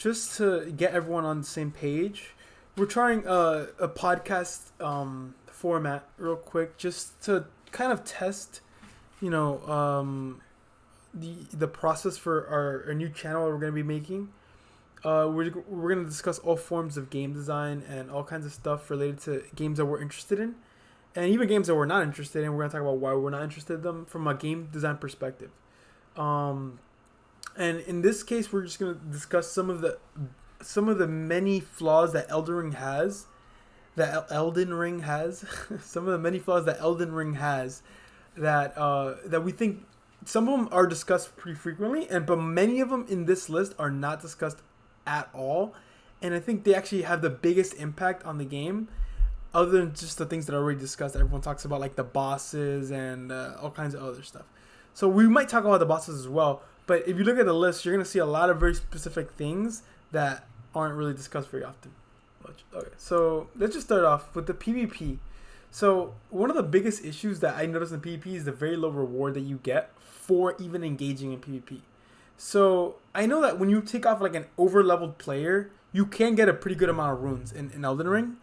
just to get everyone on the same page, we're trying a podcast format real quick just to kind of test, you know, the process for our new channel we're going to be making. We're going to discuss all forms of game design and all kinds of stuff related to games that we're interested in. And even games that we're not interested in, we're going to talk about why we're not interested in them from a game design perspective. And in this case, we're just going to discuss some of the many flaws that Elden Ring has. Some of the many flaws that Elden Ring has that we think some of them are discussed pretty frequently, but many of them in this list are not discussed at all. And I think they actually have the biggest impact on the game, other than just the things that are already discussed that everyone talks about, like the bosses and all kinds of other stuff. So we might talk about the bosses as well, but if you look at the list, you're going to see a lot of very specific things that aren't really discussed very often. Okay, so let's just start off with the PvP. So one of the biggest issues that I noticed in PvP is the very low reward that you get for even engaging in PvP. So I know that when you take off like an over-leveled player, you can get a pretty good amount of runes in Elden Ring,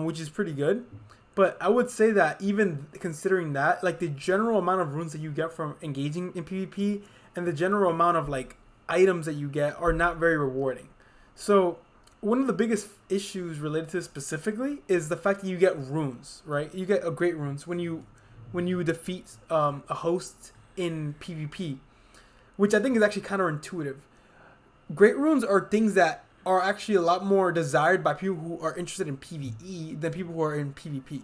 which is pretty good. But I would say that even considering that, like the general amount of runes that you get from engaging in PvP and the general amount of like items that you get are not very rewarding. So one of the biggest issues related to this specifically is the fact that you get runes, right? You get great runes when you defeat a host in PvP, which I think is actually counterintuitive. Great runes are things that are actually a lot more desired by people who are interested in PvE than people who are in PvP.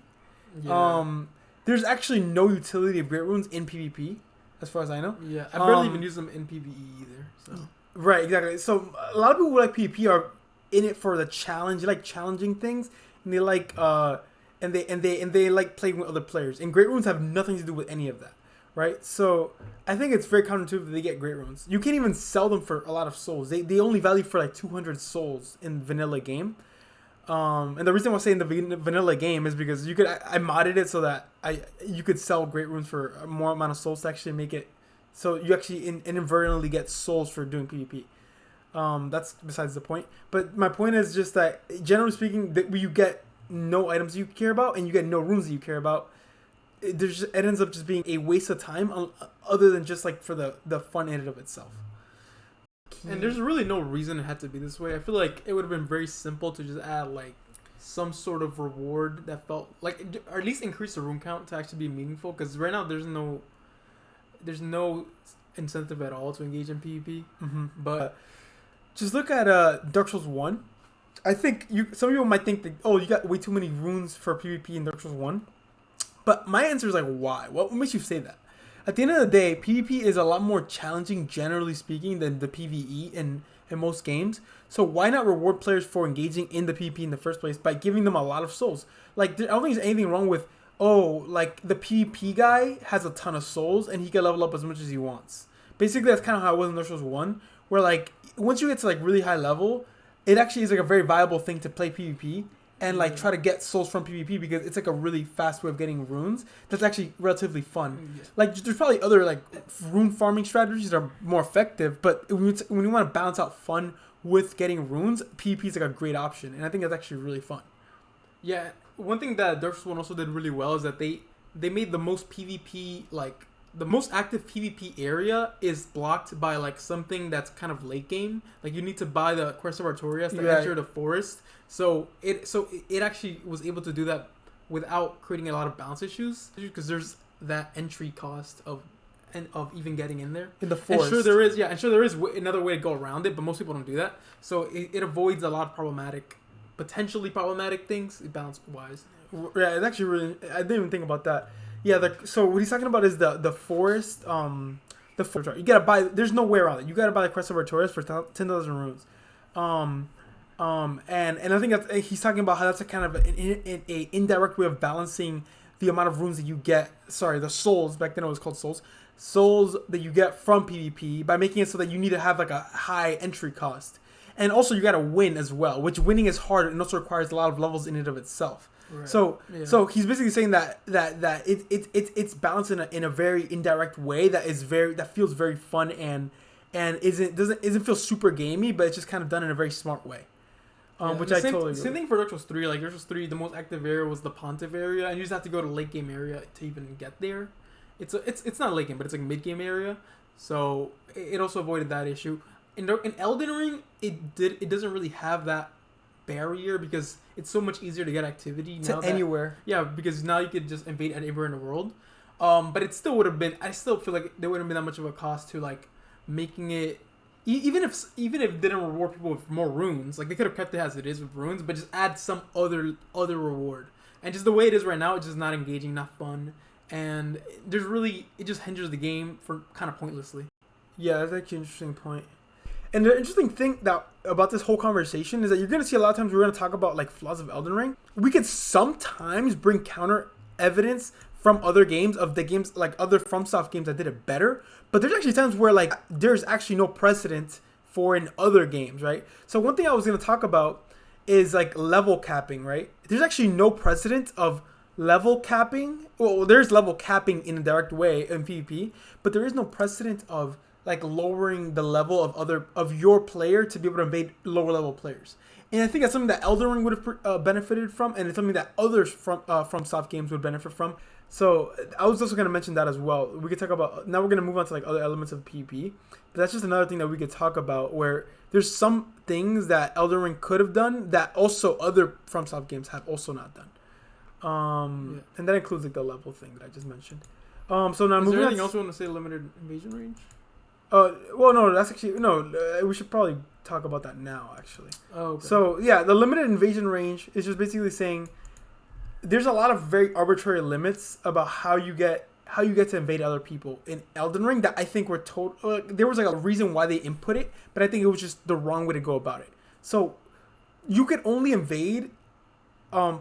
Yeah. There's actually no utility of great runes in PvP, as far as I know. Yeah, I barely even use them in PvE either. So. Right, exactly. So a lot of people who like PvP are in it for the challenge. They like challenging things, and they like and they like playing with other players. And great runes have nothing to do with any of that, right? So I think it's very counterintuitive that they get great runes. You can't even sell them for a lot of souls. They only value for like 200 souls in vanilla game. And the reason why I'm saying the vanilla game is because I modded it so that you could sell great runes for a more amount of souls to actually make it so you actually inadvertently get souls for doing PvP. That's besides the point. But my point is just that, generally speaking, that you get no items you care about and you get no runes that you care about. It ends up just being a waste of time, other than just like for the fun in and of itself. And there's really no reason it had to be this way. I feel like it would have been very simple to just add like some sort of reward that felt like, or at least increase the rune count to actually be meaningful. Because right now there's no incentive at all to engage in PvP. Mm-hmm. But just look at Dark Souls 1. I think some people might think that, oh, you got way too many runes for PvP in Dark Souls 1. But my answer is like, why? What makes you say that? At the end of the day, PvP is a lot more challenging, generally speaking, than the PvE in most games. So why not reward players for engaging in the PvP in the first place by giving them a lot of souls? Like, I don't think there's anything wrong with, like the PvP guy has a ton of souls and he can level up as much as he wants. Basically, that's kind of how it was in Dark Souls 1, where like once you get to like really high level, it actually is like a very viable thing to play PvP and like try to get souls from PvP because it's like a really fast way of getting runes that's actually relatively fun. Yeah. Like there's probably other like rune farming strategies that are more effective, but when you want to balance out fun with getting runes, PvP is like a great option, and I think that's actually really fun. Yeah, one thing that Dark Souls 1 also did really well is that they made the most PvP, like the most active PvP area is blocked by like something that's kind of late game. Like you need to buy the Crest of Artorias to enter the forest. So it actually was able to do that without creating a lot of balance issues, because there's that entry cost of even getting in there in the forest. And sure there is another way to go around it, but most people don't do that. So it avoids a lot of potentially problematic things, balance wise. Yeah, it's actually really. I didn't even think about that. Yeah, so what he's talking about is the forest. The forest. You gotta buy. There's no way around it. You gotta buy the Crest of Artorias for 10,000 runes. And I think that he's talking about how that's a kind of an indirect way of balancing the amount of runes that you get. Sorry, the souls. Back then it was called souls. Souls that you get from PvP by making it so that you need to have like a high entry cost, and also you gotta win as well, which winning is hard and also requires a lot of levels in and of itself. Right. So he's basically saying that it's balanced in a very indirect way that feels very fun Yeah. and isn't feel super gamey, but it's just kind of done in a very smart way. Which I totally agree. Same thing for Dark Souls 3. Like Dark Souls 3, the most active area was the Pontiff area, and you just have to go to late game area to even get there. It's not late game, but it's like mid game area. So it also avoided that issue. In Elden Ring, it doesn't really have that barrier because it's so much easier to get activity now. Anywhere. Yeah, because now you could just invade anywhere in the world. But it still would have been. I still feel like there wouldn't have been that much of a cost to like making it. Even if it didn't reward people with more runes, like they could have kept it as it is with runes, but just add some other reward. And just the way it is right now, it's just not engaging, not fun, and it just hinders the game for kind of pointlessly. Yeah, that's actually an interesting point. And the interesting thing about this whole conversation is that you're gonna see a lot of times we're gonna talk about like flaws of Elden Ring. We could sometimes bring counter evidence from other games of the games like other FromSoft games that did it better. But there's actually times where like there's actually no precedent for in other games, right? So one thing I was gonna talk about is like level capping, right? There's actually no precedent of level capping. Well, there's level capping in a direct way in PvP, but there is no precedent of like lowering the level of your player to be able to invade lower level players. And I think that's something that Elden Ring would have benefited from, and it's something that others from soft games would benefit from. So I was also going to mention that as well. We could talk about, now we're going to move on to like other elements of PvP, but that's just another thing that we could talk about where there's some things that Elden Ring could have done that also other FromSoft games have also not done. And that includes like the level thing that I just mentioned. So now Is moving there on. anything else you want to say? Limited invasion range? Well, no, that's actually no. We should probably talk about that now, actually. Oh, okay. So yeah, the limited invasion range is just basically saying there's a lot of very arbitrary limits about how you get to invade other people in Elden Ring that I think were there was like a reason why they input it, but I think it was just the wrong way to go about it. So you could only invade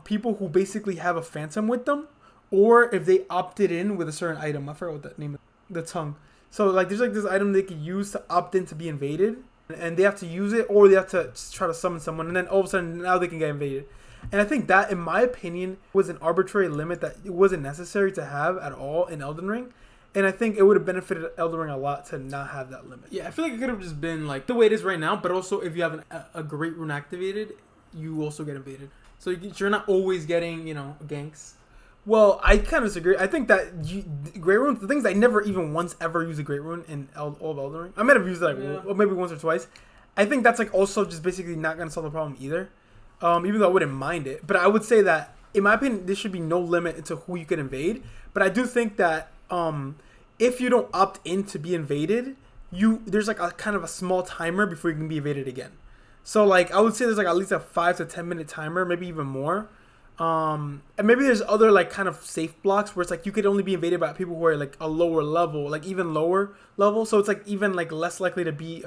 people who basically have a phantom with them, or if they opted in with a certain item. I forgot what that name is. The tongue. So like there's like this item they could use to opt in to be invaded, and they have to use it, or they have to try to summon someone, and then all of a sudden now they can get invaded. And I think that, in my opinion, was an arbitrary limit that it wasn't necessary to have at all in Elden Ring. And I think it would have benefited Elden Ring a lot to not have that limit. Yeah, I feel like it could have just been like the way it is right now, but also if you have a great rune activated, you also get invaded. So you're not always getting, ganks. Well, I kind of disagree. I think that Great Rune, the things I never even once ever used a Great Rune in all of Elden Ring. I might have used it maybe once or twice. I think that's like also just basically not going to solve the problem either. Even though I wouldn't mind it. But I would say that, in my opinion, there should be no limit into who you can invade. But I do think that if you don't opt in to be invaded, there's like a kind of a small timer before you can be invaded again. So like I would say there's like at least a 5 to 10 minute timer, maybe even more. And maybe there's other like kind of safe blocks where it's like you could only be invaded by people who are like a lower level, like even lower level. So it's like even like less likely to be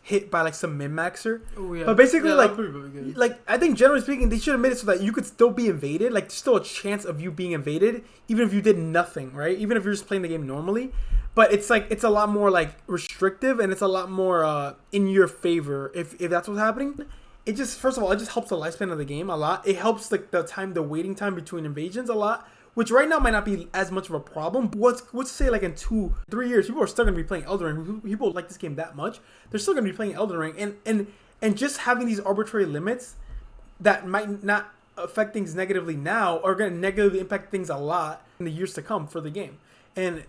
hit by like some min-maxer. Oh, yeah. But basically Yeah, like I think generally speaking they should have made it so that you could still be invaded. Like there's still a chance of you being invaded even if you did nothing, right? Even if you're just playing the game normally. But it's like it's a lot more like restrictive and it's a lot more in your favor if that's what's happening. It just, first of all, it just helps the lifespan of the game a lot. It helps like the waiting time between invasions a lot, which right now might not be as much of a problem. But let's say like in 2-3 years, people are still gonna be playing Elden Ring. People like this game that much, they're still gonna be playing Elden Ring, and just having these arbitrary limits that might not affect things negatively now are gonna negatively impact things a lot in the years to come for the game. And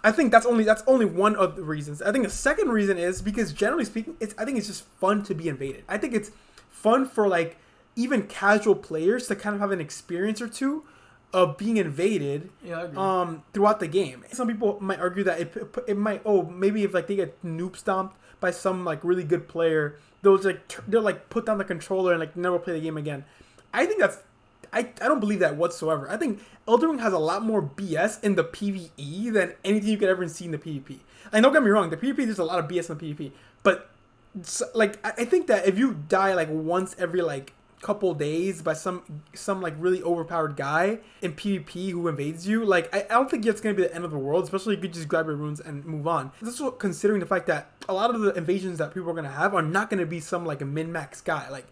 I think that's only one of the reasons. I think the second reason is because generally speaking, I think it's just fun to be invaded. I think it's fun for like even casual players to kind of have an experience or two of being invaded throughout the game. Some people might argue that it might maybe if like they get noob stomped by some like really good player, they'll put down the controller and like never play the game again. I think that's I don't believe that whatsoever. I think Elden Ring has a lot more BS in the PvE than anything you could ever see in the PvP. Like, don't get me wrong, the PvP, there's a lot of BS in the PvP. But, like, I think that if you die, like, once every, like, couple days by some like, really overpowered guy in PvP who invades you, like, I don't think it's going to be the end of the world, especially if you could just grab your runes and move on. This is considering the fact that a lot of the invasions that people are going to have are not going to be some, like, a min-max guy. Like,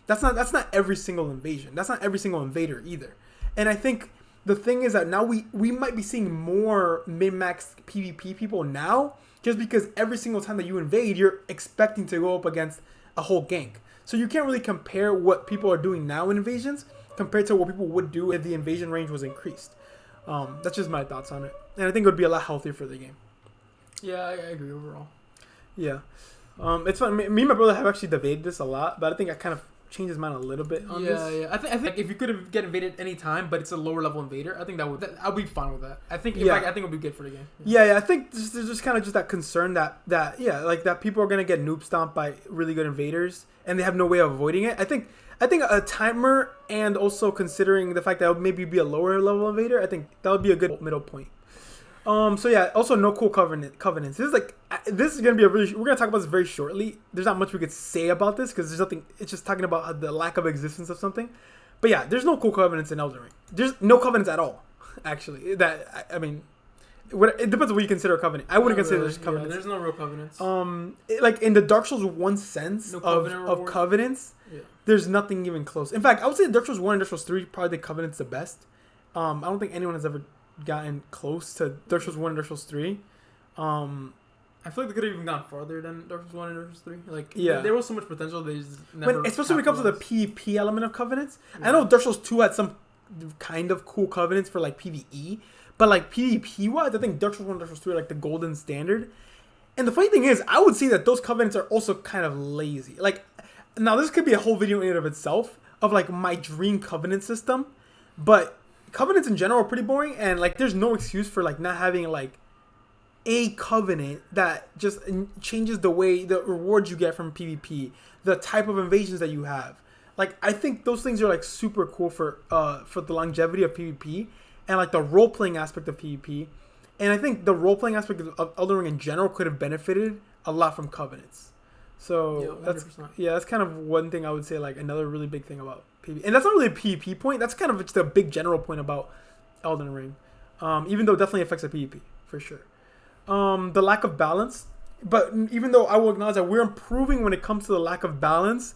that's not every single invasion. That's not every single invader either. And I think the thing is that now we might be seeing more min-max PvP people now just because every single time that you invade, you're expecting to go up against a whole gank. So you can't really compare what people are doing now in invasions compared to what people would do if the invasion range was increased. That's just my thoughts on it, and I think it would be a lot healthier for the game. Yeah, I agree overall. Yeah, it's fun. Me and my brother have actually debated this a lot, but I think I kind of changed his mind a little bit on this. Yeah. I think if you could get invaded any time, but it's a lower level invader, I think I'll be fine with that. I think I think it'll be good for the game. Yeah. I think there's just kind of just that concern that like that people are gonna get noob stomped by really good invaders, and they have no way of avoiding it. I think a timer, and also considering the fact that it would maybe be a lower level invader, I think that would be a good middle point. So yeah, also no cool covenants. This is gonna be we're gonna talk about this very shortly. There's not much we could say about this because there's nothing. It's just talking about the lack of existence of something. But yeah, there's no cool covenants in Elden Ring. There's no covenants at all. Actually, I mean, it depends on what you consider a covenant. I wouldn't consider there's covenants. There's no real covenants. Like in the Dark Souls 1 sense of covenants, there's nothing even close. In fact, I would say Dark Souls 1 and Dark Souls 3 probably the covenants the best. I don't think anyone has ever gotten close to Dark Souls 1 and Dark Souls 3. I feel like they could have even gone farther than Dark Souls 1 and Dark Souls 3. Like, there was so much potential. They just never. Especially when it comes to the PvP element of covenants. Yeah. I know Dark Souls 2 had some kind of cool covenants for like PvE, but like PvP wise, I think Dark Souls 1 and Dark Souls 3 are like the golden standard. And the funny thing is, I would say that those covenants are also kind of lazy. Like, now this could be a whole video in and of itself of like my dream covenant system, but covenants in general are pretty boring, and like there's no excuse for like not having like a covenant that just changes the way the rewards you get from PvP, the type of invasions that you have. Like, I think those things are like super cool for the longevity of PvP and like the role playing aspect of PvP. And I think the role playing aspect of Elden Ring in general could have benefited a lot from covenants. So that's kind of one thing I would say, like another really big thing about PvP. And that's not really a PvP point. That's kind of just a big general point about Elden Ring. Even though it definitely affects the PvP for sure. The lack of balance, but even though I will acknowledge that we're improving when it comes to the lack of balance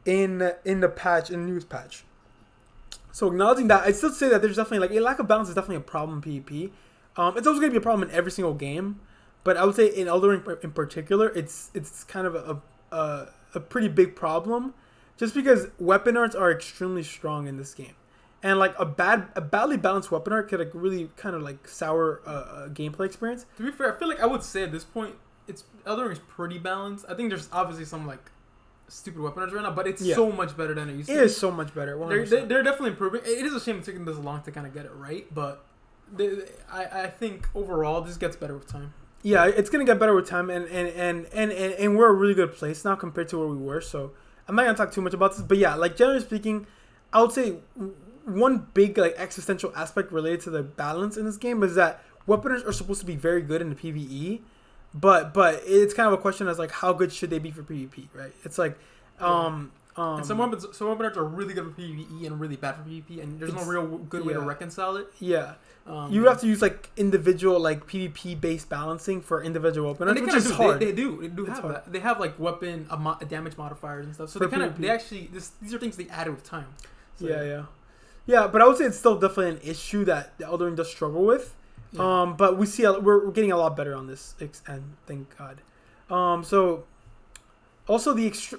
in the news patch. So acknowledging that, I'd still say that there's definitely like a lack of balance is definitely a problem in PvP. It's also going to be a problem in every single game, but I would say in Elden Ring in particular, it's kind of a pretty big problem, just because weapon arts are extremely strong in this game. And like a badly balanced weapon art could like really kind of like sour a gameplay experience. To be fair, I feel like I would say at this point, Elden Ring is pretty balanced. I think there's obviously some like stupid weapon arts right now, but it's so much better than it used to be. It is so much better. They're definitely improving. It is a shame it's taking this long to kind of get it right, but I think overall this gets better with time. Yeah, it's gonna get better with time, and we're a really good place now compared to where we were. So I'm not gonna talk too much about this, but yeah, like generally speaking, I would say one big like existential aspect related to the balance in this game is that weapons are supposed to be very good in the PvE, but it's kind of a question as like how good should they be for PvP, right? It's like and some weapons are really good for PvE and really bad for PvP, and there's no real good way to reconcile it. Yeah. You have to use like individual like PvP based balancing for individual weapons, which is hard. They do have that. They have like weapon damage modifiers and stuff. So these are things they added with time. So, yeah. But I would say it's still definitely an issue that the Elden Ring does struggle with. Yeah. But we see we're getting a lot better on this, and thank God. So also this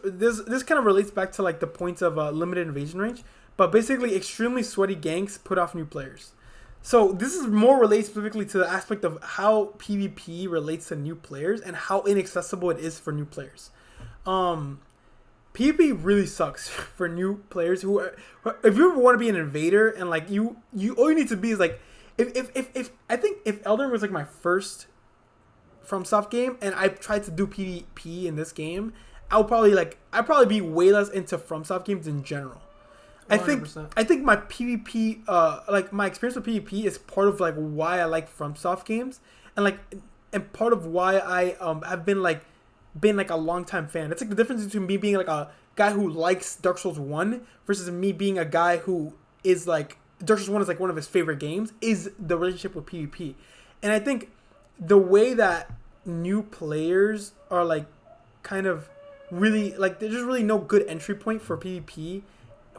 kind of relates back to like the points of limited invasion range, but basically extremely sweaty ganks put off new players. So this is more related specifically to the aspect of how PvP relates to new players and how inaccessible it is for new players. PvP really sucks for new players who are, if you ever want to be an invader and like you all you need to be is like if I think if Elden was like my first FromSoft game and I tried to do PvP in this game, I'd probably be way less into FromSoft games in general. 100%. I think my PvP like my experience with PvP is part of like why I like FromSoft games and part of why I have been a long time fan. It's like the difference between me being like a guy who likes Dark Souls 1 versus me being a guy who is like Dark Souls 1 is like one of his favorite games, is the relationship with PvP. And I think the way that new players are like kind of really like there's just really no good entry point for PvP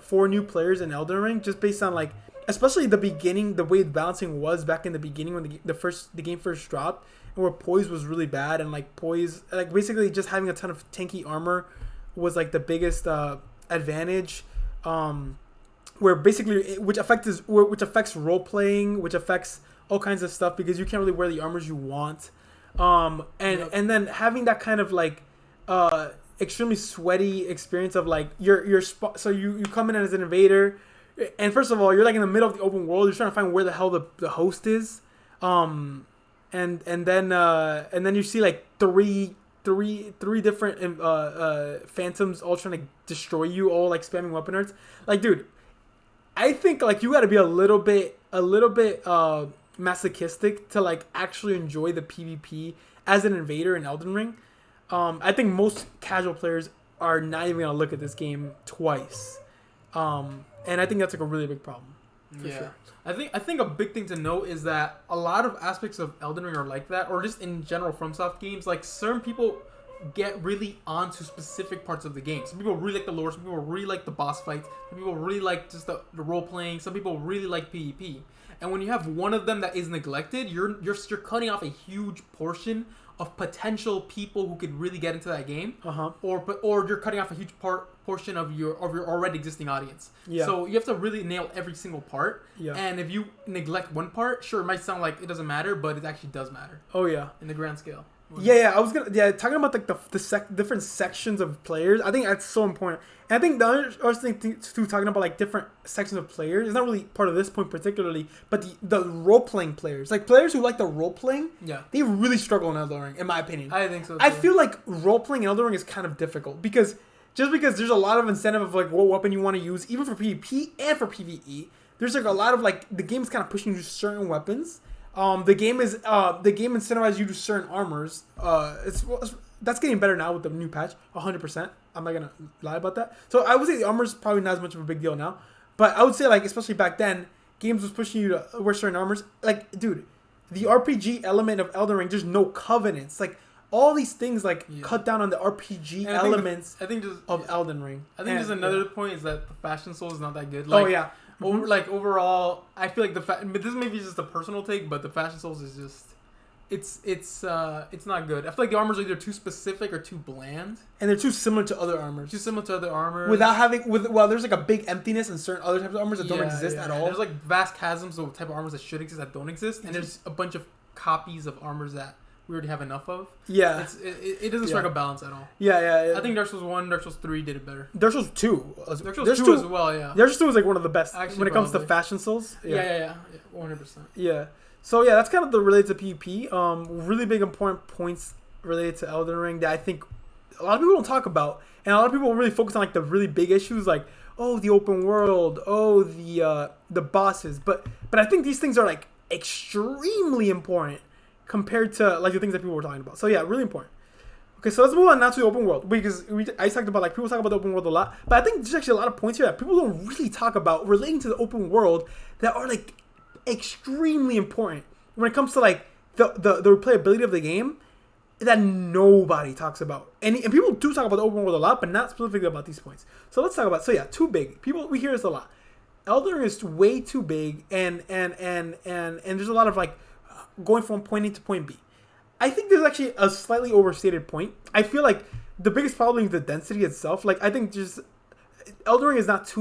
for new players in Elden Ring, just based on like especially the beginning, the way balancing was back in the beginning when the game first dropped. and where poise was really bad, and like poise, like basically just having a ton of tanky armor was like the biggest advantage. Where basically which affects role playing, which affects all kinds of stuff because you can't really wear the armors you want. And then having that kind of like extremely sweaty experience of like your spot. So you come in as an invader, and first of all you're like in the middle of the open world. You're trying to find where the hell the host is, and then you see like three different phantoms all trying to destroy you, all like spamming weapon arts. Like, dude, I think like you got to be a little bit masochistic to like actually enjoy the PvP as an invader in Elden Ring. I think most casual players are not even gonna look at this game twice, and I think that's like a really big problem. For sure. I think a big thing to note is that a lot of aspects of Elden Ring are like that, or just in general FromSoft games. Like certain people get really onto specific parts of the game. Some people really like the lore. Some people really like the boss fights. Some people really like just the role playing. Some people really like PvP. And when you have one of them that is neglected, you're cutting off a huge portion of potential people who could really get into that game. Or you're cutting off a huge portion of your already existing audience. Yeah. So you have to really nail every single part. Yeah. And if you neglect one part, sure, it might sound like it doesn't matter, but it actually does matter. Oh yeah. In the grand scale. I was talking about like the different sections of players. I think that's so important. And I think the other thing too, talking about like different sections of players, is not really part of this point particularly, but the role playing players, like players who like the role playing, they really struggle in Elden Ring, in my opinion. I think so too. I feel like role playing in Elden Ring is kind of difficult because there's a lot of incentive of like what weapon you want to use, even for PvP and for PvE. There's like a lot of like the game's kind of pushing you to certain weapons. The game incentivizes you to certain armors. That's getting better now with the new patch, 100%. I'm not gonna lie about that. So I would say the armor's probably not as much of a big deal now, but I would say like especially back then, games was pushing you to wear certain armors. Like, dude, the RPG element of Elden Ring, there's no covenants. Like all these things like cut down on the RPG elements. Elden Ring. I think there's another point is that the Fashion Soul is not that good. Like, overall, I feel like but this may be just a personal take, but the Fashion Souls is just it's not good. I feel like the armors are either too specific or too bland, and they're too similar to other armors. Without having there's like a big emptiness in certain other types of armors that don't exist at all. There's like vast chasms of type of armors that should exist that don't exist, and there's a bunch of copies of armors that we already have enough of. Yeah. It doesn't strike a balance at all. Yeah. I think Dark Souls 1, Dark Souls 3 did it better. Dark Souls 2. Dark Souls 2 as well, yeah. Dark Souls 2 is like one of the best actually, when it comes to Fashion Souls. Yeah, 100%. Yeah. So yeah, that's kind of the related to PvP. Really big important points related to Elden Ring that I think a lot of people don't talk about. And a lot of people really focus on like the really big issues like, oh, the open world, oh, the bosses. But I think these things are like extremely important compared to like the things that people were talking about. So yeah, really important. Okay, so let's move on now to the open world because I talked about like people talk about the open world a lot, but I think there's actually a lot of points here that people don't really talk about relating to the open world that are like extremely important when it comes to like the replayability of the game that nobody talks about. And people do talk about the open world a lot, but not specifically about these points. So let's talk about too big. We hear this a lot. Elden Ring is way too big, and there's a lot of like going from point A to point B. I think there's actually a slightly overstated point. I feel like the biggest problem is the density itself. Like I think just Elden Ring is not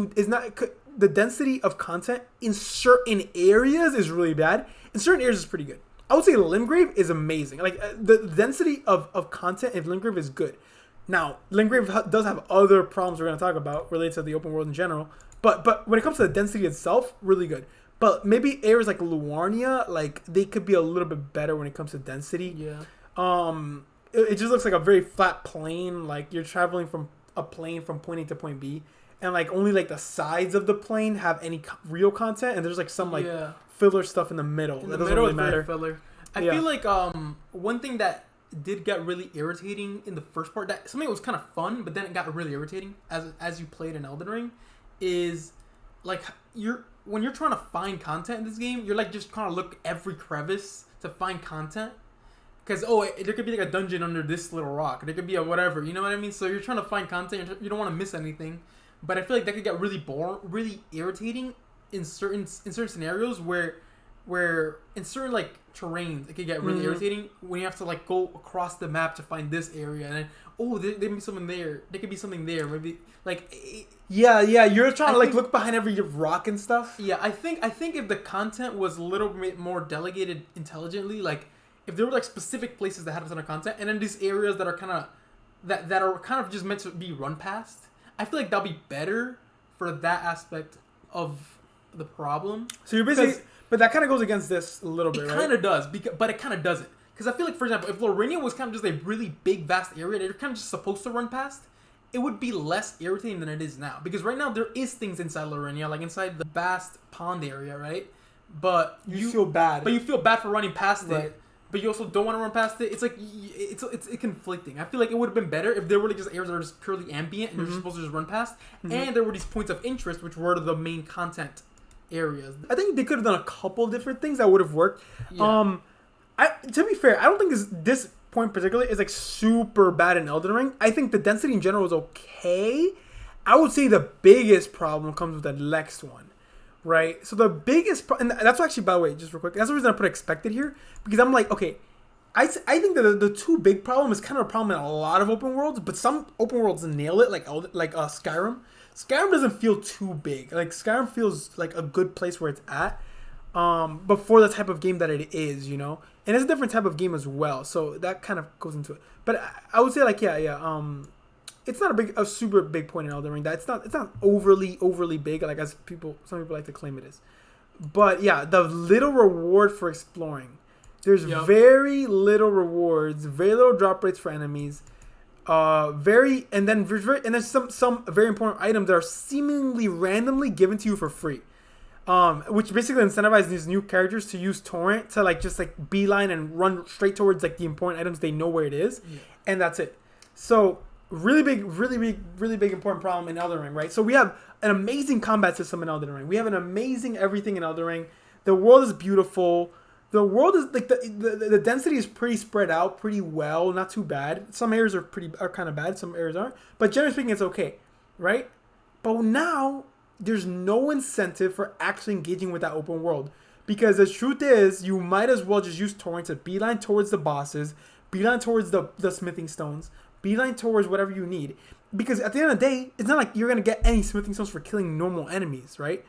the density of content in certain areas is really bad. In certain areas is pretty good. I would say Limgrave is amazing. Like the density of content in Limgrave is good. Now Limgrave does have other problems we're going to talk about related to the open world in general. But when it comes to the density itself, really good. But maybe areas like Luarnia, like they could be a little bit better when it comes to density. Yeah. It just looks like a very flat plane. Like you're traveling from a plane from point A to point B, and like only like the sides of the plane have any real content, and there's like some like filler stuff in the middle. That doesn't really matter. Filler. I feel like one thing that did get really irritating in the first part, that something that was kind of fun, but then it got really irritating as you played in Elden Ring, is like when you're trying to find content in this game, you're like just trying to look every crevice to find content. Because, there could be like a dungeon under this little rock. There could be a whatever, you know what I mean? So you're trying to find content. You don't want to miss anything. But I feel like that could get really boring, really irritating in certain scenarios where where in certain like terrains it could get really irritating when you have to like go across the map to find this area and then there could be something there. There could be something there. Maybe like yeah. You're trying to like look behind every rock and stuff. Yeah, I think if the content was a little bit more delegated intelligently, like if there were like specific places that had a ton of content, and then these areas that are kind of that are kind of just meant to be run past, I feel like that'll be better for that aspect of the problem. So you're basically, but that kind of goes against this a little bit, right? It kind of does, but it kind of doesn't. Because I feel like, for example, if Lorenia was kind of just a really big, vast area that you're kind of just supposed to run past, it would be less irritating than it is now. Because right now there is things inside Lorenia, like inside the vast pond area, right? But you feel bad. But you feel bad for running past it. But you also don't want to run past it. It's like it's conflicting. I feel like it would have been better if there were like just areas that are just purely ambient and you're just supposed to just run past, and there were these points of interest which were the main content areas. I think they could have done a couple different things that would have worked. Yeah. To be fair, I don't think this point particularly is like super bad in Elden Ring. I think the density in general is okay. I would say the biggest problem comes with the next one. Right, so the biggest and that's actually, by the way, just real quick, that's the reason I put expected here, because I'm like, okay, I think that the two big problem is kind of a problem in a lot of open worlds, but some open worlds nail it, like Skyrim. Skyrim doesn't feel too big. Like Skyrim feels like a good place where it's at, but for the type of game that it is, you know, and it's a different type of game as well, so that kind of goes into it. But I would say like it's not a super big point in Elden Ring. That it's not overly big, like some people like to claim it is. But yeah, the little reward for exploring. There's very little rewards, very little drop rates for enemies. And then some very important items that are seemingly randomly given to you for free. Which basically incentivize these new characters to use torrent to like just like beeline and run straight towards like the important items they know where it is, and that's it. So really big important problem in Elden Ring, right? So we have an amazing combat system in Elden Ring. We have an amazing everything in Elden Ring. The world is beautiful. The world is like the density is pretty spread out pretty well, not too bad. Some areas are kind of bad, some areas aren't. But generally speaking, it's okay, right? But now there's no incentive for actually engaging with that open world, because the truth is you might as well just use torrent to beeline towards the bosses, beeline towards the smithing stones, beeline towards whatever you need, because at the end of the day, it's not like you're gonna get any smithing stones for killing normal enemies, right?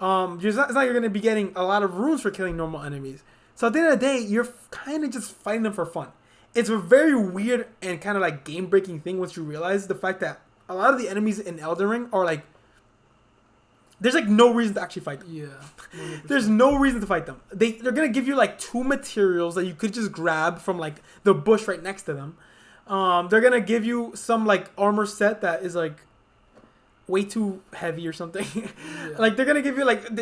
It's not like you're gonna be getting a lot of runes for killing normal enemies. So at the end of the day, you're kind of just fighting them for fun. It's a very weird and kind of like game breaking thing once you realize the fact that a lot of the enemies in Elden Ring are like, there's like no reason to actually fight them. Yeah. 100%. There's no reason to fight them. They're gonna give you like 2 materials that you could just grab from like the bush right next to them. They're gonna give you some like armor set that is like way too heavy or something. Yeah. Like they're gonna give you like.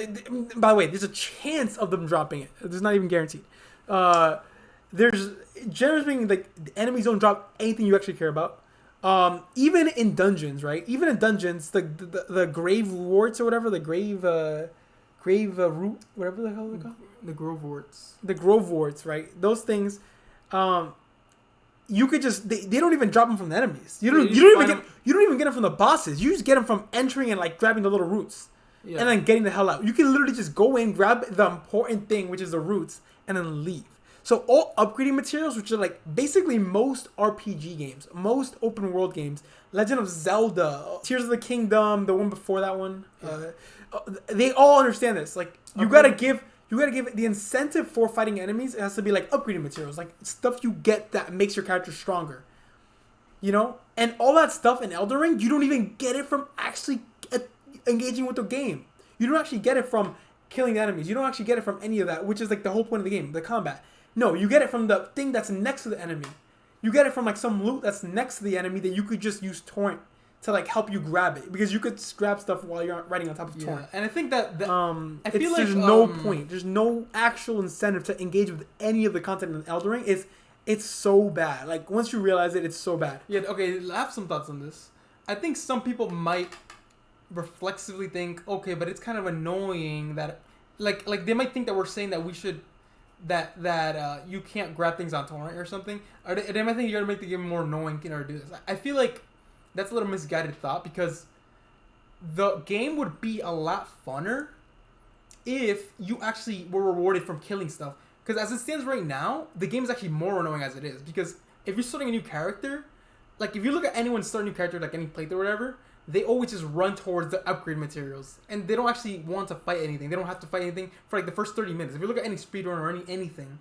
By the way, there's a chance of them dropping it. It's not even guaranteed. There's generally speaking, like the enemies don't drop anything you actually care about. Even in dungeons, right? Even in dungeons, the grave warts or whatever, the grave root, whatever the hell they're called. The grove warts. The grove warts, right? Those things. You could just they don't even drop them from the enemies. You don't even get them from the bosses. You just get them from entering and like grabbing the little roots, and then getting the hell out. You can literally just go in, grab the important thing, which is the roots, and then leave. So all upgrading materials, which are like basically most RPG games, most open world games, Legend of Zelda, Tears of the Kingdom, the one before that one, they all understand this. Like you gotta give the incentive for fighting enemies. It has to be like upgrading materials, like stuff you get that makes your character stronger. You know, and all that stuff in Elden Ring, you don't even get it from actually engaging with the game. You don't actually get it from killing the enemies. You don't actually get it from any of that, which is like the whole point of the game, the combat. No, you get it from the thing that's next to the enemy. You get it from like some loot that's next to the enemy that you could just use torrent to like help you grab it, because you could grab stuff while you're riding on top of torrent. And I think that I feel like there's no point. There's no actual incentive to engage with any of the content in Elden Ring. It's so bad. Like once you realize it, it's so bad. Yeah. Okay. I have some thoughts on this. I think some people might reflexively think, okay, but it's kind of annoying that like they might think that we're saying that we should. That you can't grab things on torrent or something. Or they might think you're gonna make the game more annoying in order to do this. I feel like that's a little misguided thought, because the game would be a lot funner if you actually were rewarded from killing stuff. Because as it stands right now, the game is actually more annoying as it is. Because if you're starting a new character, like if you look at anyone starting a new character, like any playthrough or whatever, they always just run towards the upgrade materials, and they don't actually want to fight anything. They don't have to fight anything for like the first 30 minutes. If you look at any speedrun or anything,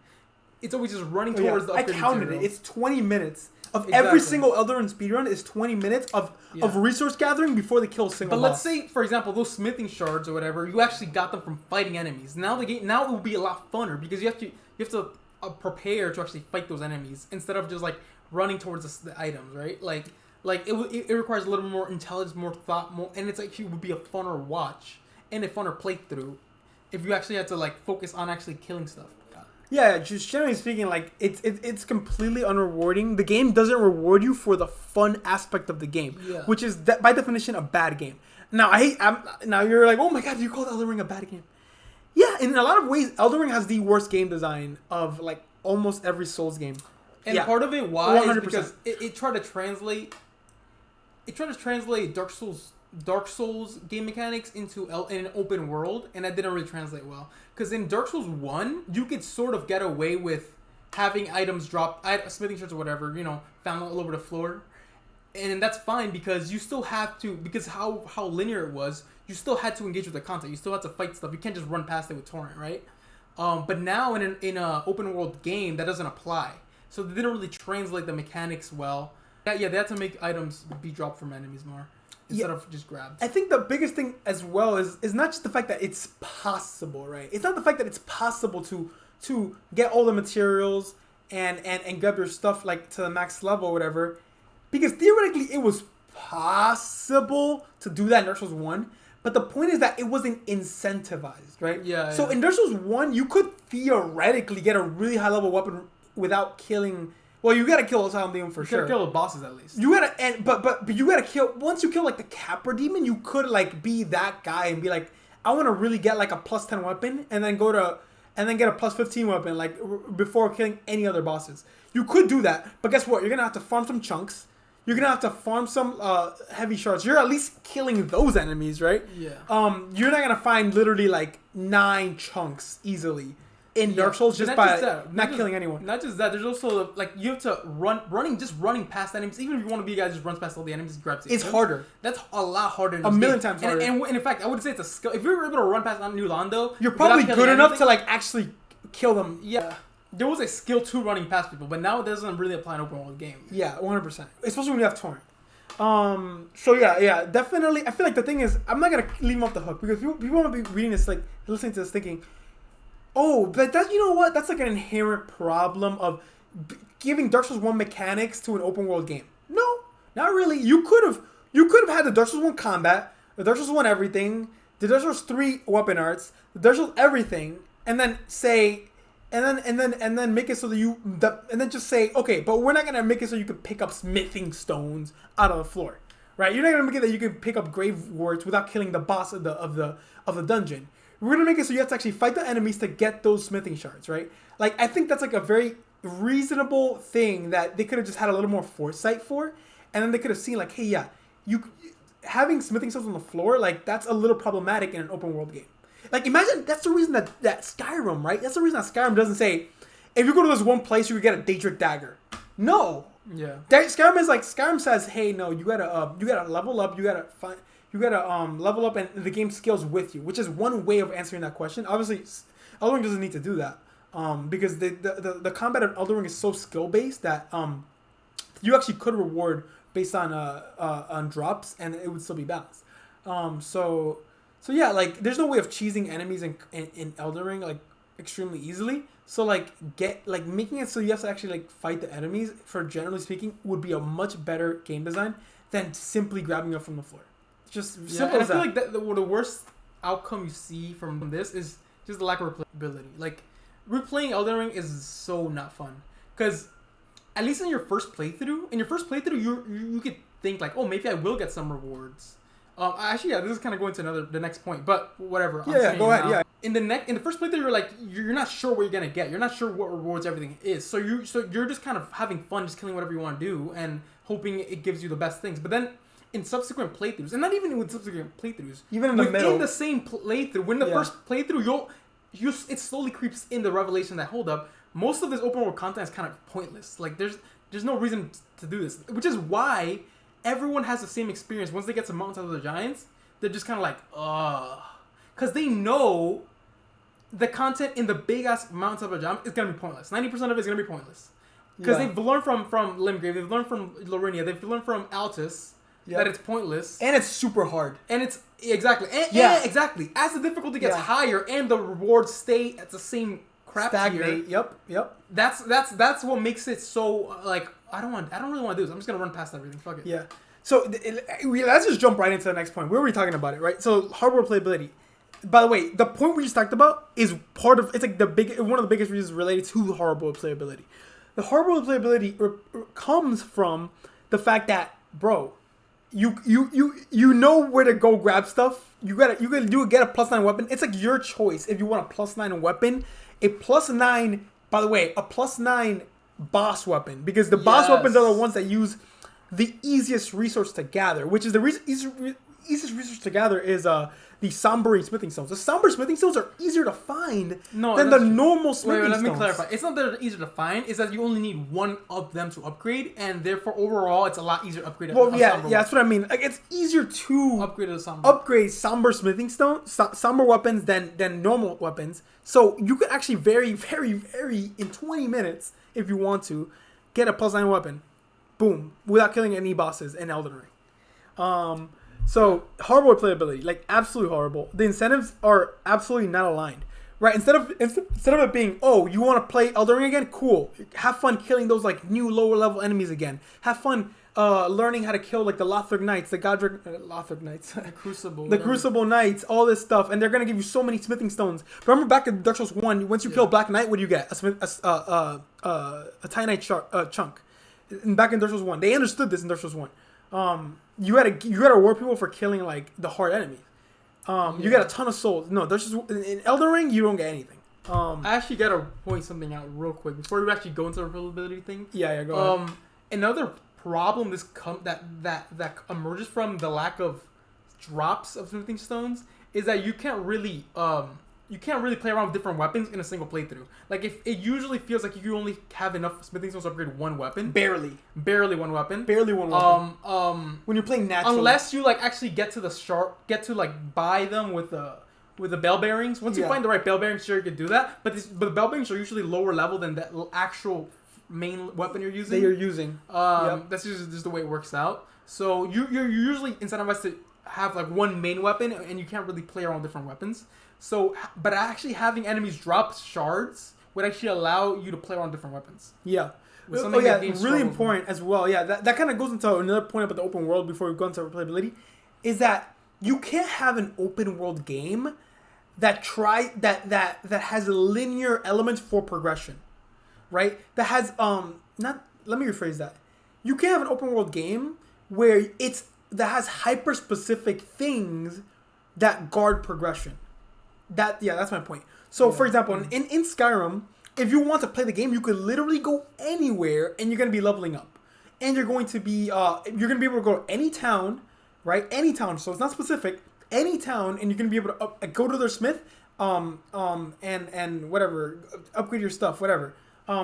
it's always just running towards the upgrade materials. I counted it. It's 20 minutes. Of every single Elden Ring speedrun is 20 minutes of resource gathering before they kill a single boss. But let's say, for example, those smithing shards or whatever, you actually got them from fighting enemies. Now it will be a lot funner because you have to prepare to actually fight those enemies instead of just like running towards the items, right? Like it requires a little more intelligence, more thought, more, and it's like it would be a funner watch and a funner playthrough if you actually had to like focus on actually killing stuff. Yeah, just generally speaking, like it's completely unrewarding. The game doesn't reward you for the fun aspect of the game, which is by definition a bad game. Now now you're like, oh my god, you called Elden Ring a bad game? Yeah, in a lot of ways, Elden Ring has the worst game design of like almost every Souls game. And part of it why 100%. Is because it tried to translate Dark Souls game mechanics into in an open world, and that didn't really translate well. Because in Dark Souls 1, you could sort of get away with having items drop, smithing shards or whatever, found all over the floor. And that's fine because you still have to, because how linear it was, you still had to engage with the content. You still had to fight stuff. You can't just run past it with torrent, right? But now in an open world game, that doesn't apply. So they didn't really translate the mechanics well. They had to make items be dropped from enemies more instead of just grabbed. I think the biggest thing as well is not just the fact that it's possible, right? It's not the fact that it's possible to get all the materials and grab your stuff like to the max level or whatever. Because theoretically it was possible to do that in Dark Souls 1, but the point is that it wasn't incentivized, right? So in Dark Souls 1, you could theoretically get a really high level weapon without killing. Well, you gotta kill Asylum Demon for sure. You gotta kill the bosses at least. You gotta, but you gotta kill. Once you kill like the Capra Demon, you could like be that guy and be like, I want to really get like a plus 10 weapon and then get a plus 15 weapon like before killing any other bosses. You could do that, but guess what? You're gonna have to farm some chunks. You're gonna have to farm some heavy shards. You're at least killing those enemies, right? Yeah. You're not gonna find literally like 9 chunks easily in Dark Souls just by not killing anyone. Not just that, there's also like you have to running past enemies. Even if you want to be a guy who just runs past all the enemies and grabs it. It's harder. That's a lot harder. A million times harder. And in fact, I would say it's a skill. If you're able to run past New Londo, you're probably good enough to like actually kill them. Yeah. There was a skill to running past people, but now it doesn't really apply in open world game. Yeah, 100%. Especially when you have torrent. So yeah, definitely. I feel like the thing is, I'm not gonna leave them off the hook because people want to be reading this, like listening to this, thinking, oh, but that, you know what? That's like an inherent problem of giving Dark Souls 1 mechanics to an open world game. No, not really. You could have had the Dark Souls 1 combat, the Dark Souls 1 everything, the Dark Souls 3 weapon arts, the Dark Souls everything, and then say. And then make it so that and then just say, okay, but we're not gonna make it so you can pick up smithing stones out of the floor, right? You're not gonna make it that you can pick up grave warts without killing the boss of the dungeon. We're gonna make it so you have to actually fight the enemies to get those smithing shards, right? Like I think that's like a very reasonable thing that they could have just had a little more foresight for, and then they could have seen like, hey, yeah, you having smithing stones on the floor, like that's a little problematic in an open world game. Like, imagine, that's the reason that Skyrim, right? That's the reason that Skyrim doesn't say, if you go to this one place, you can get a Daedric dagger. No. Yeah. Skyrim says, hey, no, you gotta level up, you gotta level up, and the game scales with you, which is one way of answering that question. Obviously, Elden Ring doesn't need to do that, because the combat of Elden Ring is so skill-based that, you actually could reward based on drops, and it would still be balanced. So yeah, like there's no way of cheesing enemies in Elden Ring like extremely easily. So like making it so you have to actually like fight the enemies, for generally speaking, would be a much better game design than simply grabbing up from the floor. Just simple as that. I feel like the worst outcome you see from this is just the lack of replayability. Like replaying Elden Ring is so not fun because at least in your first playthrough, you could think like, oh, maybe I will get some rewards. Actually, yeah, this is kind of going to the next point, but whatever. Yeah, go ahead. Yeah. In the first playthrough, you're not sure what you're gonna get. You're not sure what rewards everything is. So you're just kind of having fun, just killing whatever you want to do, and hoping it gives you the best things. But then in subsequent playthroughs, and not even with subsequent playthroughs, even in the middle, within the same playthrough, when the first playthrough, it slowly creeps in the revelation that hold up. Most of this open world content is kind of pointless. Like there's no reason to do this, which is why everyone has the same experience. Once they get to Mountain of the Giants, they're just kind of like, because they know the content in the big ass Mountain of the Giants is gonna be pointless. 90% of it is gonna be pointless. Because they've learned from Limgrave, they've learned from Lorinia, they've learned from Altus that it's pointless. And it's super hard. And it's, exactly. And exactly. As the difficulty gets higher and the rewards stay at the same crap stagnate. tier. Yep. That's what makes it so, like, I don't really want to do this. I'm just going to run past everything. Fuck it. Yeah. So, let's just jump right into the next point. We were talking about it, right? So, hardware playability. By the way, the point we just talked about is part of, it's like one of the biggest reasons related to hardware playability. The hardware playability comes from the fact that, bro, you know where to go grab stuff. You gotta get a +9 weapon. It's like your choice if you want a +9 weapon, a +9. By the way, a +9 boss weapon, because the boss weapons are the ones that use the easiest resource to gather, which is the easiest resource to gather is the Somber Smithing Stones. The Somber Smithing Stones are easier to find than the normal Smithing Stones. Let me clarify. It's not that they're easier to find. It's that you only need one of them to upgrade, and therefore overall it's a lot easier to upgrade. That's what I mean. Like, it's easier to upgrade Somber Smithing Stone, Somber weapons than normal weapons. So you could actually very, very, very in 20 minutes, if you want to, get a +9 weapon, boom, without killing any bosses in Elden Ring. So, hardware playability, like, absolutely horrible. The incentives are absolutely not aligned, right? Instead of it being, oh, you want to play Elden Ring again? Cool. Have fun killing those, like, new lower level enemies again. Have fun learning how to kill, like, the Lothric Knights, the Lothric Knights. The Crucible. The Crucible Knights, all this stuff. And they're going to give you so many smithing stones. Remember back in Dark Souls 1, once you kill Black Knight, what do you get? A Titanite chunk. And back in Dark Souls 1. They understood this in Dark Souls 1. You gotta reward people for killing, like, the hard enemies. You get a ton of souls. No, there's just in Elden Ring you don't get anything. I actually gotta point something out real quick before we actually go into the replayability thing. Go ahead. Another problem that emerges from the lack of drops of smithing stones is that you can't really play around with different weapons in a single playthrough. Like, if it usually feels like you only have enough smithing stones to upgrade one weapon. Barely one weapon. When you're playing naturally. Unless you, like, actually get to like buy them with the bell bearings. Once you find the right bell bearings, sure, you can do that. But the bell bearings are usually lower level than the actual main weapon you're using. That's just the way it works out. So you're usually incentivized to have, like, one main weapon, and you can't really play around different weapons. So, but actually having enemies drop shards would actually allow you to play around different weapons. Yeah. Really important as well. Yeah, that kind of goes into another point about the open world before we go into replayability, is that you can't have an open world game that has linear elements for progression, right? That has let me rephrase that. You can't have an open world game where that has hyper specific things that guard progression. That's my point. So, for example, in Skyrim, if you want to play the game, you could literally go anywhere and you're going to be leveling up. And you're going to be able to go to any town, right? Any town. So it's not specific. Any town, and you're going to be able to go to their smith, and whatever, upgrade your stuff, whatever.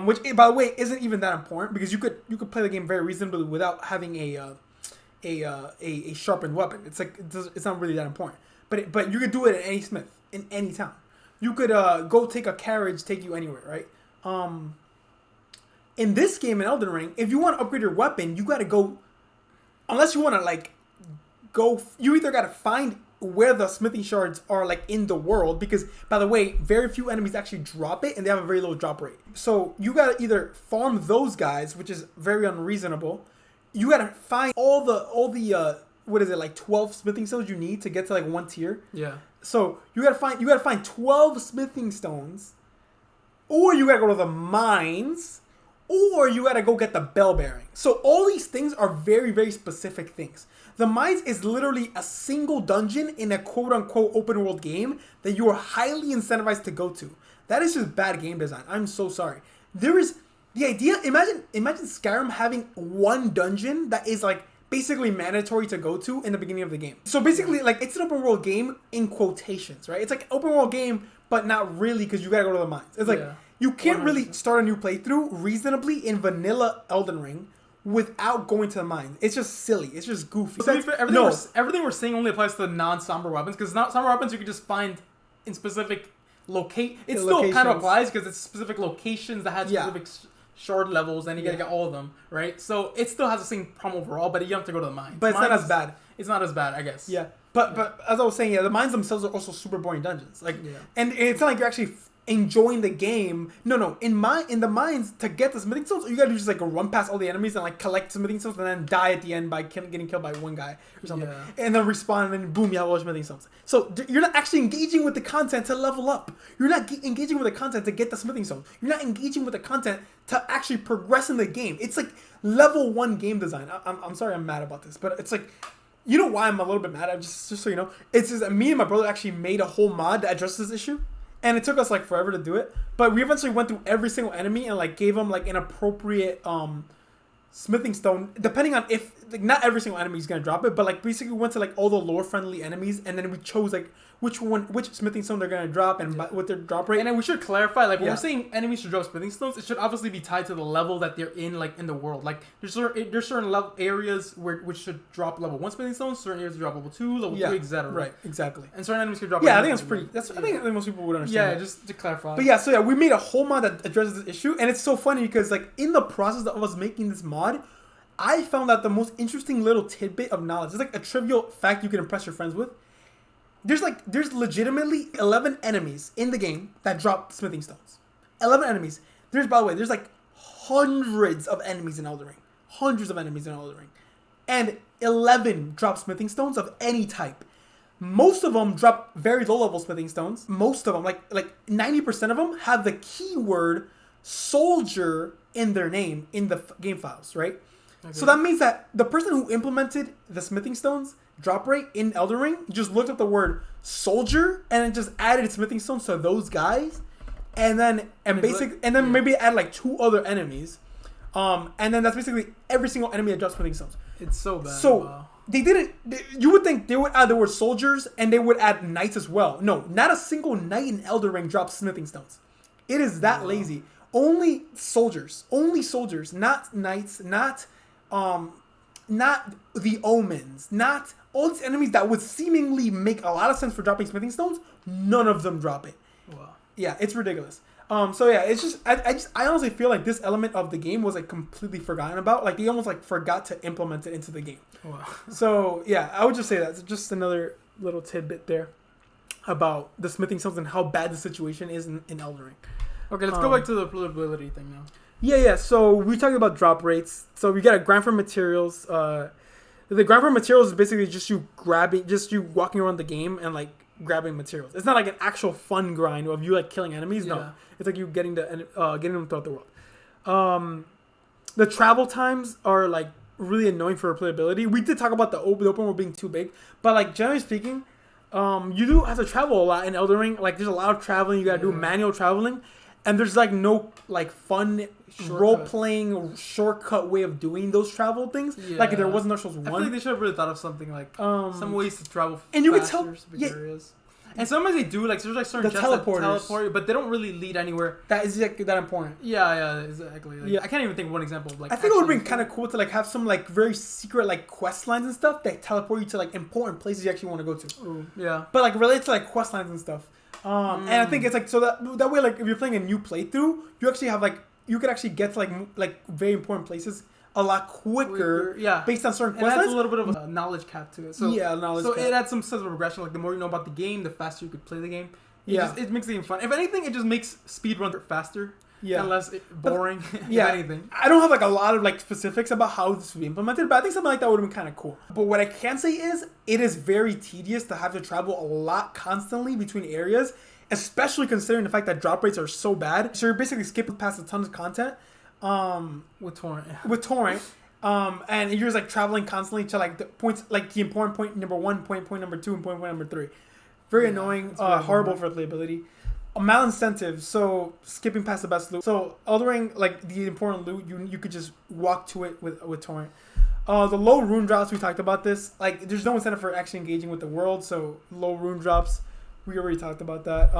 Which, by the way, isn't even that important, because you could play the game very reasonably without having a sharpened weapon. It's like, it's not really that important. But you could do it at any smith in any town. You could go take a carriage, take you anywhere, right? In this game, in Elden Ring, if you want to upgrade your weapon, you got to go. Unless you want to, like, go. You either got to find where the smithing shards are, like, in the world, because, by the way, very few enemies actually drop it, and they have a very low drop rate. So you got to either farm those guys, which is very unreasonable. You got to find all the what is it, like 12 smithing stones you need to get to, like, one tier. Yeah. So you gotta find 12 smithing stones, or you gotta go to the mines, or you gotta go get the bell bearing. So all these things are very, very specific things. The mines is literally a single dungeon in a quote unquote open world game that you are highly incentivized to go to. That is just bad game design. I'm so sorry. There is the idea. Imagine Skyrim having one dungeon that is, like, basically mandatory to go to in the beginning of the game. So basically, like, it's an open world game in quotations, right? It's like an open world game, but not really, because you gotta go to the mines. It's like you can't 100%. really start a new playthrough reasonably in vanilla Elden Ring without going to the mines. It's just silly. It's just goofy. So everything we're saying only applies to non-somber weapons, because somber weapons you can just find in specific It still kind of applies because it's specific locations that have specific shard levels, and you gotta get all of them, right? So it still has the same problem overall, but you don't have to go to the mines. But it's not as bad. It's not as bad, I guess. Yeah. But as I was saying, the mines themselves are also super boring dungeons. Like, and it's not like you're actually enjoying the game. No. In the mines, to get the smithing stones, you gotta do just like run past all the enemies and like collect smithing stones and then die at the end by getting killed by one guy or something. Yeah. And then respawn and then boom, you have all the smithing stones. So you're not actually engaging with the content to level up. You're not engaging with the content to get the smithing stones. You're not engaging with the content to actually progress in the game. It's like level 1 game design. I'm sorry I'm mad about this, but it's like, you know why I'm a little bit mad? Just so you know, it's just that me and my brother actually made a whole mod that addresses this issue. And it took us like forever to do it, but we eventually went through every single enemy and like gave them like an appropriate smithing stone, depending on if like not every single enemy is gonna drop it, but like basically we went to like all the lore friendly enemies, and then we chose like which smithing stone they're gonna drop and what their drop rate. And then we should clarify, like when we're saying enemies should drop smithing stones, it should obviously be tied to the level that they're in, like in the world. Like there's certain level areas which should drop level 1 smithing stones, certain areas drop level 2, level 3, etc. Right, exactly. And certain enemies could drop. Yeah, I think that's pretty. I think most people would understand. Yeah, just to clarify. But we made a whole mod that addresses this issue, and it's so funny because like in the process of us making this mod, I found out the most interesting little tidbit of knowledge. It's like a trivial fact you can impress your friends with. There's legitimately 11 enemies in the game that drop smithing stones. 11 enemies. By the way, there's like hundreds of enemies in Elden Ring. Hundreds of enemies in Elden Ring. And 11 drop smithing stones of any type. Most of them drop very low level smithing stones. Most of them, like 90% of them, have the keyword soldier in their name in the game files, right? Okay. So that means that the person who implemented the smithing stones drop rate in Elden Ring just looked up the word soldier and then just added smithing stones to those guys, and then maybe add like 2 other enemies, and then that's basically every single enemy that drops smithing stones. It's so bad. So they didn't. You would think they would add the word soldiers and they would add knights as well. No, not a single knight in Elden Ring drops smithing stones. It is that lazy. Only soldiers, not knights, not the omens, not all these enemies that would seemingly make a lot of sense for dropping smithing stones. None of them drop it. Wow. Yeah, it's ridiculous. It's just I honestly feel like this element of the game was like completely forgotten about. Like they almost like forgot to implement it into the game. Wow. So yeah, I would just say that's just another little tidbit there about the smithing stones and how bad the situation is in Elden Ring. Okay, let's go back to the playability thing now. Yeah. So we talked about drop rates. So we got a grind for materials. The grind for materials is basically just you walking around the game and like grabbing materials. It's not like an actual fun grind of you like killing enemies. Yeah. No, it's like you getting them throughout the world. The travel times are like really annoying for replayability. We did talk about the open world being too big, but like generally speaking, you do have to travel a lot in Elden Ring. Like there's a lot of traveling. You gotta do manual traveling. And there's like no like fun role-playing shortcut way of doing those travel things. Yeah. Like if there was in Dark Souls 1. I feel like they should have really thought of something like some ways to travel and you could tell areas. And sometimes they do, like there's like certain chests that teleport you, but they don't really lead anywhere. That is like, that important. Yeah, exactly. Like, I can't even think of one example of like. I think it would have been kind of cool to like have some like very secret like quest lines and stuff that teleport you to like important places you actually want to go to. Ooh, yeah. But like related to like quest lines and stuff. And I think it's like so that way like if you're playing a new playthrough, you actually have like you could actually get to like very important places a lot quicker. Yeah. Based on certain quest lines. It adds a little bit of a knowledge cap to it. So knowledge cap. It adds some sense of progression. Like the more you know about the game, the faster you could play the game. It makes the game fun. If anything, it just makes speedrun faster. Yeah. And less boring. Yeah. If anything. I don't have like a lot of like specifics about how this would be implemented, but I think something like that would have been kind of cool. But what I can say is it is very tedious to have to travel a lot constantly between areas, especially considering the fact that drop rates are so bad. So you're basically skipping past a ton of content. With torrent. And you're just like traveling constantly to like the points, like the important point number 1, point number 2, and point number 3. Very annoying, horrible for playability. Malincentive, so skipping past the best loot. So Elden Ring, like the important loot, you could just walk to it with torrent. The low rune drops, we talked about this. Like, there's no incentive for actually engaging with the world, so low rune drops, we already talked about that.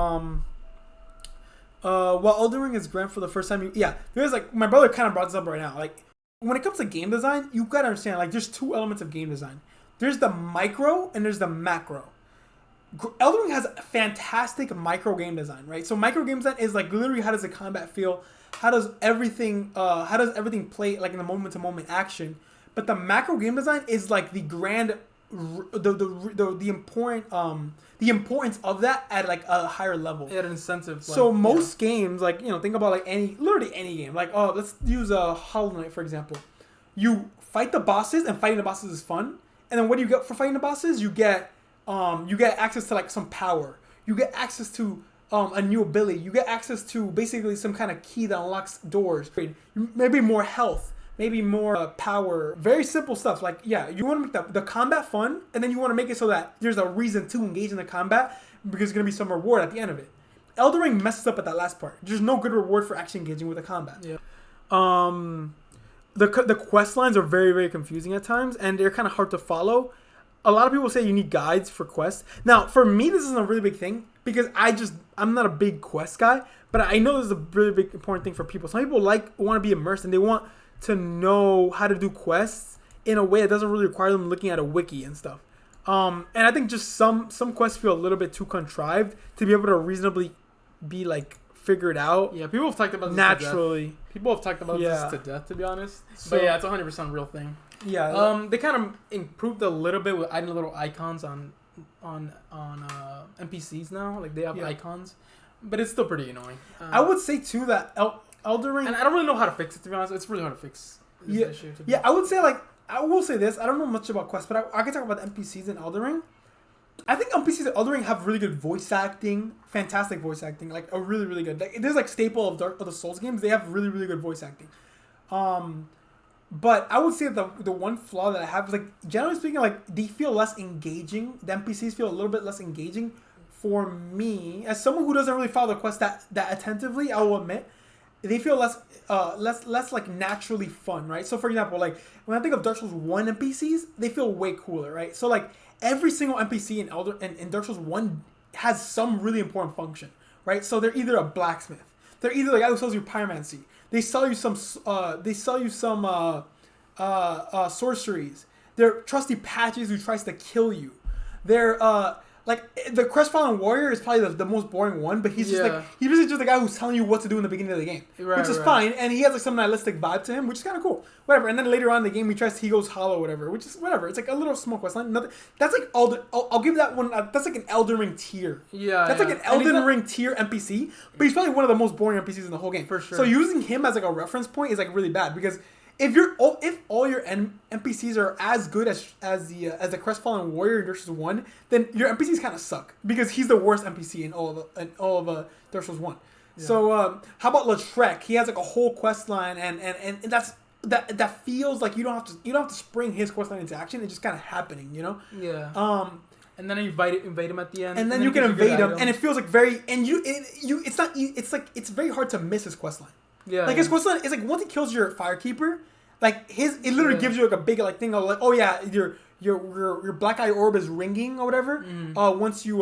While Elden Ring is grand for the first time, there's like, my brother kind of brought this up right now. Like, when it comes to game design, you gotta understand, like, there's two elements of game design. There's the micro and there's the macro. Elden Ring has fantastic micro game design, right? So micro game design is like literally how does the combat feel? How does everything play like in the moment to moment action? But the macro game design is like the grand, the importance of that at like a higher level. At an incentive. So most games, like, think about like literally any game. Like, let's use Hollow Knight for example. You fight the bosses, and fighting the bosses is fun. And then what do you get for fighting the bosses? You get access to like some power. You get access to a new ability. You get access to basically some kind of key that unlocks doors. Maybe more health. Maybe more power. Very simple stuff. Like, you want to make the combat fun, and then you want to make it so that there's a reason to engage in the combat because there's going to be some reward at the end of it. Elden Ring messes up at that last part. There's no good reward for actually engaging with the combat. Yeah. The quest lines are very, very confusing at times, and they're kind of hard to follow. A lot of people say you need guides for quests. Now, for me, this isn't a really big thing because I'm not a big quest guy, but I know this is a really big important thing for people. Some people want to be immersed and they want to know how to do quests in a way that doesn't really require them looking at a wiki and stuff. And I think just some quests feel a little bit too contrived to be able to reasonably be like figured out. Yeah, people have talked about this naturally. To death. People have talked about this to death, to be honest. So, but yeah, it's 100% real thing. Yeah. They kind of improved a little bit with adding little icons on NPCs now. Like they have icons, but it's still pretty annoying. I would say too that Elden Ring, and I don't really know how to fix it, to be honest. It's really hard to fix. This issue, I would say I will say this. I don't know much about quests, but I can talk about the NPCs in Elden Ring. I think NPCs in Elden Ring have really good voice acting, fantastic voice acting, like a really, really good. Like, there's like staple of the Souls games. They have really, really good voice acting. But I would say the one flaw that I have is, like, generally speaking, like, they feel less engaging. The NPCs feel a little bit less engaging for me. As someone who doesn't really follow the quest that attentively, I will admit, they feel less like naturally fun, right? So for example, like when I think of Dark Souls 1 NPCs, they feel way cooler, right? So like every single NPC in Dark Souls 1 has some really important function, right? So they're either a blacksmith, they're either the guy who sells you pyromancy, they sell you some sorceries, they're trusty patches who tries to kill you, they're like the Crestfallen Warrior is probably the most boring one, but he's just the guy who's telling you what to do in the beginning of the game, which is fine, and he has like some nihilistic vibe to him, which is kind of cool, whatever. And then later on in the game, he goes hollow, whatever, which is whatever. It's like a little small quest line. Nothing. That's like I'll give that one. That's like an Elden Ring tier. Yeah, that's like an Elden Ring tier NPC, but he's probably one of the most boring NPCs in the whole game. For sure. So using him as like a reference point is like really bad because if all your NPCs are as good as the Crestfallen Warrior in Dark Souls 1, then your NPCs kind of suck because he's the worst NPC in all of Dark Souls 1. Yeah. So how about Lautrec? He has like a whole quest line, and that feels like you don't have to spring his quest line into action. It's just kind of happening, you know? Yeah. And then you invade him at the end. And then you can invade him, and it feels like it's very hard to miss his quest line. Yeah. Like his quest line is like once he kills your Firekeeper, like it literally gives you like a big like thing of like, oh yeah, your black eye orb is ringing or whatever. Once you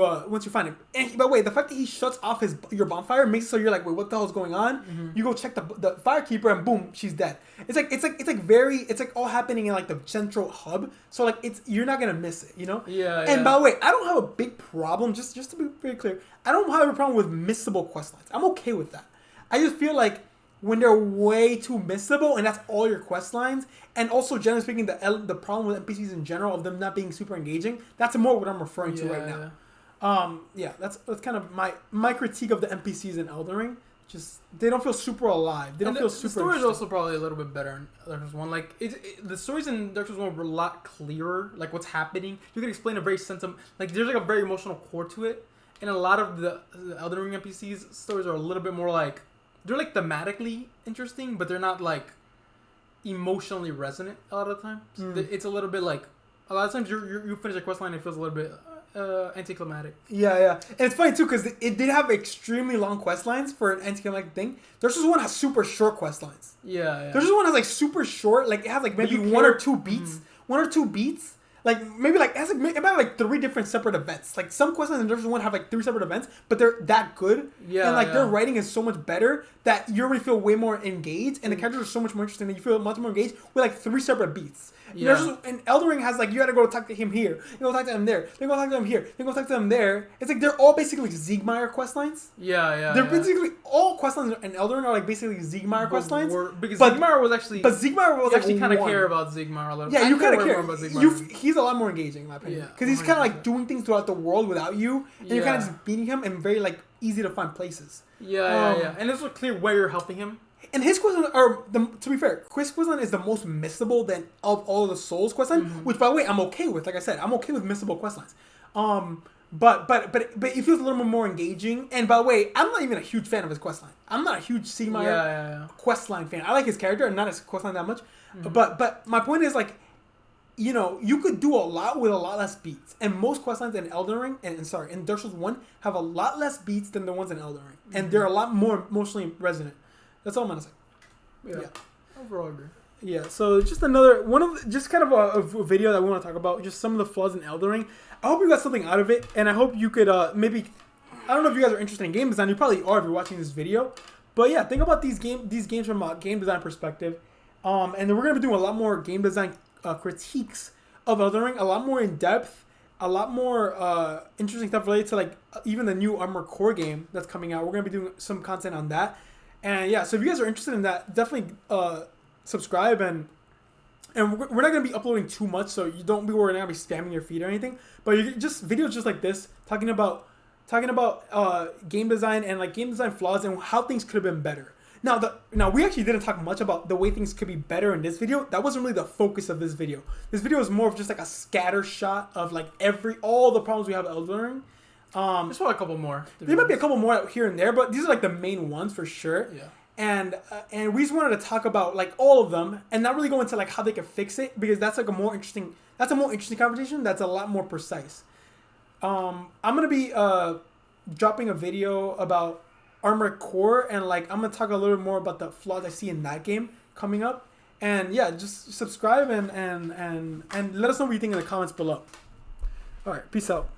find him. And by the way, the fact that he shuts off your bonfire makes it so you're like, wait, what the hell is going on? You go check the Firekeeper and boom, she's dead. It's like all happening in like the central hub. So like you're not gonna miss it, you know? Yeah. And by the way, I don't have a big problem. Just to be very clear, I don't have a problem with missable quest lines. I'm okay with that. I just feel like when they're way too missable and that's all your quest lines, and also generally speaking the problem with NPCs in general of them not being super engaging, that's more what I'm referring to right now. That's kind of my critique of the NPCs in Elden Ring. Just they don't feel super alive. They don't feel super. The story is also probably a little bit better in Dark Souls 1. Like the stories in Dark Souls 1 were a lot clearer. Like what's happening, you can explain a very like there's like a very emotional core to it. And a lot of the Elden Ring NPCs stories are a little bit more like, they're like thematically interesting, but they're not like emotionally resonant a lot of the time. It's a little bit like, a lot of times you finish a quest line and it feels a little bit anticlimactic. Yeah. And it's funny too because it did have extremely long quest lines for an anticlimactic thing. Dark Souls 1 has super short quest lines. Yeah. Dark Souls 1 has like super short, like it has like maybe one or two beats. Like maybe like it has like about like 3 different separate events. Like some quest lines in Dark Souls 1 have like 3 separate events, but they're that good. Yeah. And like their writing is so much better that you already feel way more engaged, and the characters are so much more interesting that you feel much more engaged with like 3 separate beats. Yeah. And Elden Ring has like you gotta go talk to him here, you go talk to him there, then go talk to him here, then go talk to him there. It's like they're all basically Siegmeyer quest lines. Yeah. They're basically all quest lines in Elden Ring are like basically Siegmeyer quest lines. Because Siegmeyer was actually. But Siegmeyer was actually kind of care about Siegmeyer a little. Yeah, you kind of care. About Siegmeyer. He's a lot more engaging in my opinion because he's kind of like doing things throughout the world without you, and you're kind of just beating him in very like easy to find places. Yeah. And it's clear where you're helping him. And his quest line are, to be fair, his quest line is the most missable than of all of the Souls quest line, which by the way I'm okay with. Like I said, I'm okay with missable quest lines. But it feels a little bit more engaging. And by the way, I'm not even a huge fan of his quest line. I'm not a huge Siegmeyer quest line fan. I like his character and not his quest line that much. But my point is like, you know, you could do a lot with a lot less beats. And most quest lines in Elden Ring in Dark Souls 1 have a lot less beats than the ones in Elden Ring, and they're a lot more emotionally resonant. That's all I'm gonna say. Yeah. Overall agree. Yeah, so just another one of just kind of a video that we want to talk about, just some of the flaws in Elden Ring. I hope you got something out of it, and I hope you could maybe, I don't know if you guys are interested in game design. You probably are if you're watching this video, but yeah, think about these games from a game design perspective. And then we're gonna be doing a lot more game design critiques of Elden Ring, a lot more in depth, a lot more interesting stuff related to like even the new Armored Core game that's coming out. We're gonna be doing some content on that. And yeah, so if you guys are interested in that, definitely subscribe, and we're not gonna be uploading too much, so you don't be worried. We're not gonna be spamming your feed or anything. But you just videos just like this, talking about game design and like game design flaws and how things could have been better. Now we actually didn't talk much about the way things could be better in this video. That wasn't really the focus of this video. This video is more of just like a scatter shot of like all the problems we have with Elden Ring. There's probably a couple more. There might be a couple more out here and there, but these are like the main ones for sure. Yeah. And we just wanted to talk about like all of them and not really go into like how they can fix it, because that's like a more interesting conversation. That's a lot more precise. I'm gonna be dropping a video about Armored Core, and like I'm gonna talk a little bit more about the flaws I see in that game coming up. And yeah, just subscribe and let us know what you think in the comments below. All right, peace out.